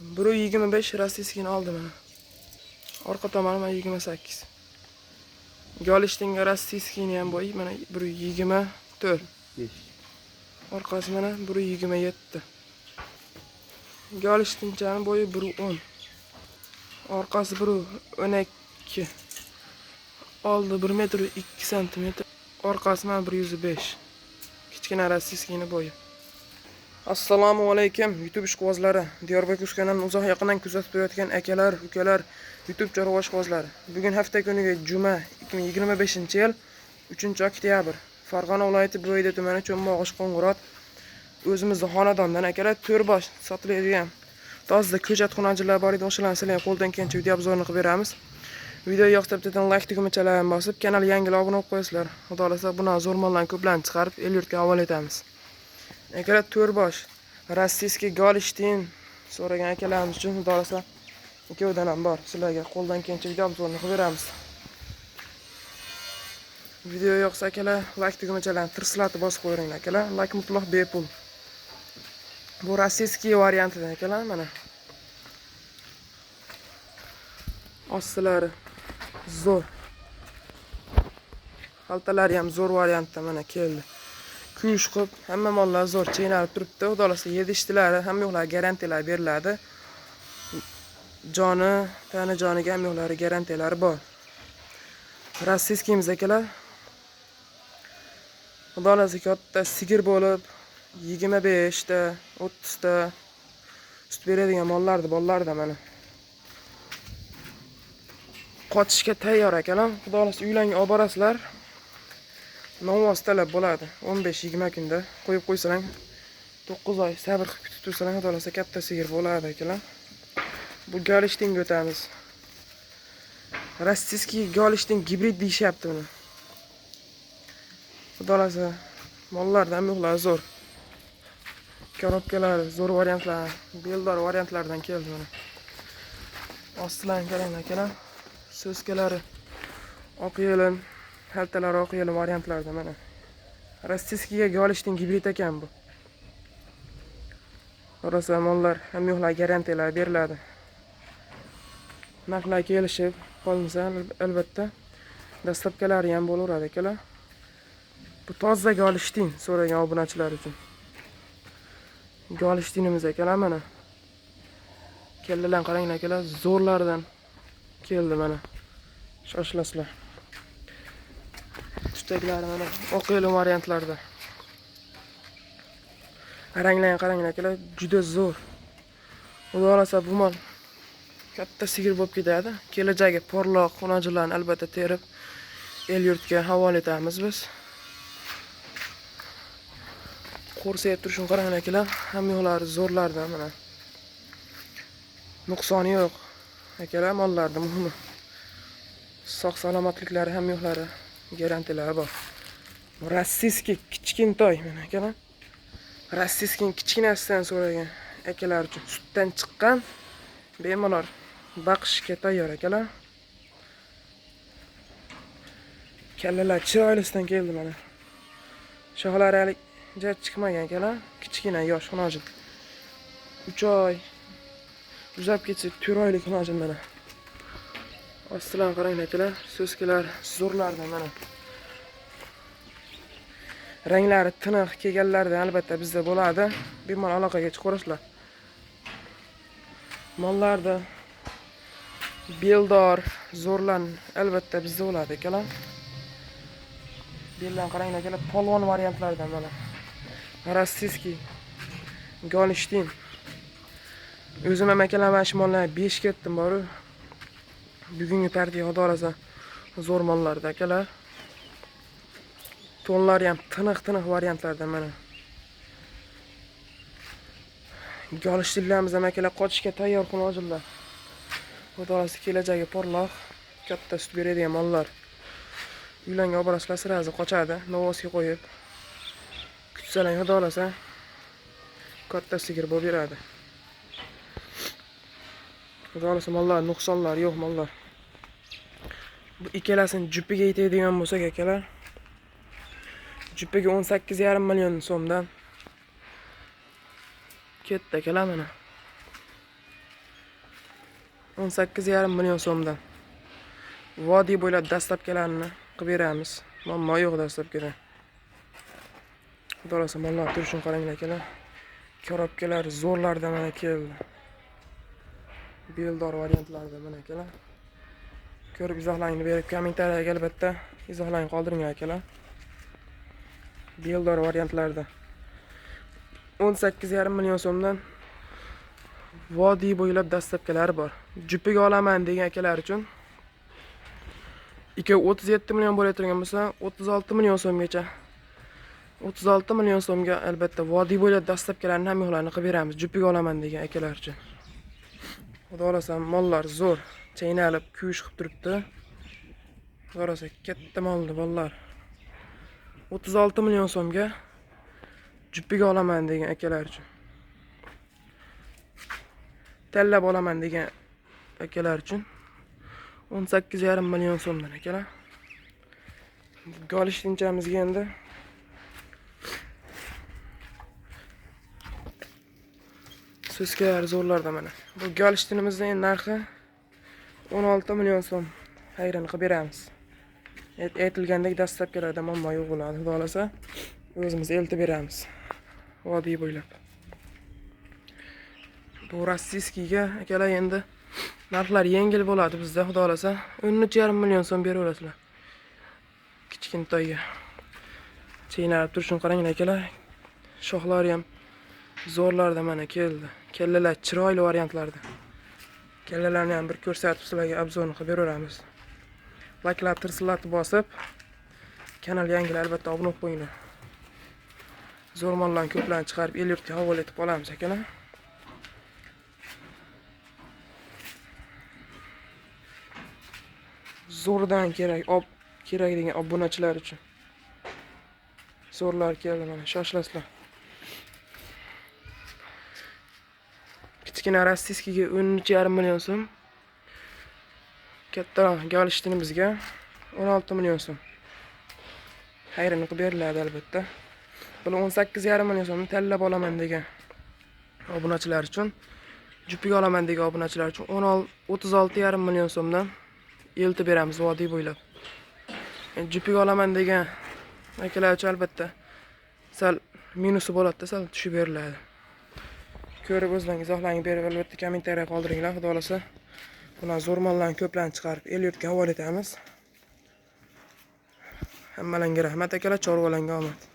125 rossiyskini oldi mana. Orqa tomoni mana 28. Golishtinga rossiyskini ham bo'yi mana 124. 5. Orqasi mana 127. Golishtinchani bo'yi 110. Orqasi 112. Oldi 1 metr 2 santimetr. Orqasi mana 105. Kichkina rossiyskini bo'yi. Assalomu alaykum YouTube ishqibozlari. Diyarbakir kanalini uzoq yaqindan kuzatib turayotgan akalar, ukalar, YouTube chorva ishqibozlari. Bugun hafta kuniga juma 2025-yil 3-oktyabr. Farg'ona viloyati Bo'yda tumani Cho'mmog'ish Qo'ng'irot o'zimizning xonadondan akalar to'rbosh sotiladigan tozda ko'chat xonajilari bor edi. O'shalarni sizlarga qo'ldan kelgancha video obzorini qilib beramiz. Video yoqsa bittadan like tugmachalarini bosib, kanalga yangilar obuna bo'lib qo'yasizlar. Xudo xolasa buni zo'r mollarni ko'plarni chiqarib el yurtga havola etamiz. Akalar to'rbosh rossiyskiy golishtin so'ragan akalarimiz uchun xudo xolasa ikkovidan ham bor. Sizlarga qo'ldan kelgancha video obzorini qilib beramiz. Video yoqsa akalar like tugmachalarini tirslatib bosib qo'ying akalar. Like mutlaq bepul. Bu rossiyskiy variantidan akalar mana. Ostilari zo'r. Xaltalari ham zo'r variantda mana keldi. Kuyush qilib, hamma mollar zo'r chaynalib turibdi. Xudo xolasa yedishtilari hamma yo'qlar garantiyalar beriladi. Joni, tani joniga hamma yo'qlari garantiyalari bor. Rossiyskiyimiz akalar. Xudo xolasa katta sigir bo'lib 25 ta, 30 ta sut beradigan mollardi, bolalarda mana. Qochishga tayyor akalar. Xudo xolasa uylarga olib borasizlar. Novoz talab bo'ladi. 15-20 kunda qo'yib qo'ysalang 9 oy sabr qilib kutib tursalang xudo xolasa katta sigir bo'ladi akalar. Bu golishtinga o'tamiz. Rossiyskiy golishtin gibrid deyishyapti buni. Xudo xolasa mollardan ham yo'qlar zo'r. Korobkalar zo'r variantlar, beldor variantlardan keldi mana. Ostilarni qarang akalar. So'skalari oq yelin, xaltalari oq yelin variantlarda mana. Rossiyskiy golishtin gibrid ekan bu. Rosa mollar ham yo'qlar garantiyalar beriladi. Narxlar kelishib qolmasa albatta dastlabkalari ham bo'laveradi akalar. Bu toza golishtin so'ragan obunachilar uchun. Golishtinimiz akalar mana. Kellalarni qarang akalar, zo'rlardan keldi mana. Shoshilasizlar. Tustaklari mana oq yelin variantlarda. Ranglarni qarang akalar, juda zo'r. Xudo xolasa bu mol katta sigir bo'lib ketadi. Kelajagi porloq xunajilarni albatta terib el yurtga havola etamiz biz. Qo'rsayib turishini qarang akalar, hamma yo'qlari zo'rlardan mana. Nuqsoni yo'q. Akalar mollarda muhimi sog' salomatliklari ham yo'qlari garantiyalari bor. Rossiyskiy kichkintoy mana akalar. Rossiyskiy kichkinasidan so'ragan akalar uchun sutdan chiqqan bemalol baqishga tayyor akalar. Kallalar chiroylisidan keldi mana. Shoxlari hali jar chiqmagan akalar, kichkina yosh xonojil. 3 oy uzab ketsa 4 oylik xonojil mana. Ostilarni qarang akalar, so'skalar zo'rlardan mana. Ranglari tiniq kelganlardan albatta bizda bo'ladi. Bemalol aloqaga chiqaverasizlar. Mollarda beldor, zo'rlan albatta bizda bo'ladi akalar. Bellarni qarang akalar, polvon variantlardan mana. Rossiyskiy golishtin. O'zim ham akalar mana shu mollarni 5 ketdim boru. Bugungi partiya xudo xolasa zo'r mollarda akalar. Tonlari ham tiniq variantlardan mana. Golishtinlarimiz ham akalar qochishga tayyor xonojillar. Xudo xolasa kelajagi porloq, katta sut beradigan mollar. Uylarga olib borasizlar sirazi qochadi, novosga qo'yib. Kutsalang xudo xolasa katta sigir bo'lib beradi. Xudo xolasa mollar nuqsonlar yo'q mollar. Bu ikkalasini jupiga yetadigan bo'lsak akalar, jupiga 18,5 million so'mdan ketdi akalar mana. 18,5 million so'mdan. Vodiy bo'ylab dastlabkilarini qilib beramiz. Muammo yo'q dastlabkida. Xudo xolasa mollar turishini qaranglar akalar. Korobkalar zo'rlardan mana keldi. Beldor variantlarda mana akalar. Ko'rib izohlaringni berib kommentariyaga albatta izohlarni qoldiring akalar. Beldor variantlarda 18,5 million so'mdan vodiy bo'ylab dastlabkilar bor. Jupiga olaman degan akalar uchun 37 million bo'layotgan bo'lsa 36 million so'mgacha 36 million so'mga albatta vodiy bo'ylab dastlabkilarni ham yo'qlarni qilib beramiz. Jupiga olaman degan akalar uchun. Xudo xolasa mollar zo'r, chaynalib, kuyish qilib turibdi. Xudo xolasa katta molni bollar. 36 million so'mga jupiga olaman degan akalar uchun. Tanlab olaman degan akalar uchun 18,5 million so'mdan akalar. Golishtinchamizga endi Suskalar zo'rlarda mana. Bu golishtinimizning narxi 16 million so'm. Hayron qilib beramiz. Aytilgandek dastlabkilarda muammo yo'q bo'ladi. Xudo xolasa o'zimiz eltib beramiz. Vodiy bo'ylab. Bu rossiyskiga akalar endi narxlar yengil bo'ladi bizda. Xudo xolasa 13,5 million so'm beraverasizlar. Kichkintoyga. Chaynalib turishini qaranglar akalar. Shoxlari ham zo'rlarda mana keldi. Kellalar chiroyli variantlarda. Kellalarni ham bir ko'rsatib sizlarga obzorni qilib beramiz. Layklar tirsillatib bosib, kanalga yangilar albatta obuna bo'lib qo'yinglar. Zo'r mollarni ko'plarni chiqarib el yurtga havola etib qolamiz akalar. Zo'rdan kerak degan obunachilar uchun. Zo'rlar keldi mana, shoshilasizlar. Kichkina rossiyskiga 13,5 million so'm. Katta golishtinimizga 16 million so'm. Hayron qilib beriladi albatta. Buni 18,5 million so'mni tanlab olaman degan obunachilar uchun, jupiga olaman degan obunachilar uchun 36,5 million so'mdan eltib beramiz vodiy bo'ylab. Jupiga olaman degan akalar uchun albatta sal minusi bo'ladi, sal tushib beriladi. Ko'rib o'zlaringiz izohlarni berib albatta kommentariyaga qoldiringlar. Xudo xolasa buni zo'r mollarni ko'plarni chiqarib el yurtga havola etamiz. Hammalarga rahmat akalar, chorvalarga omad.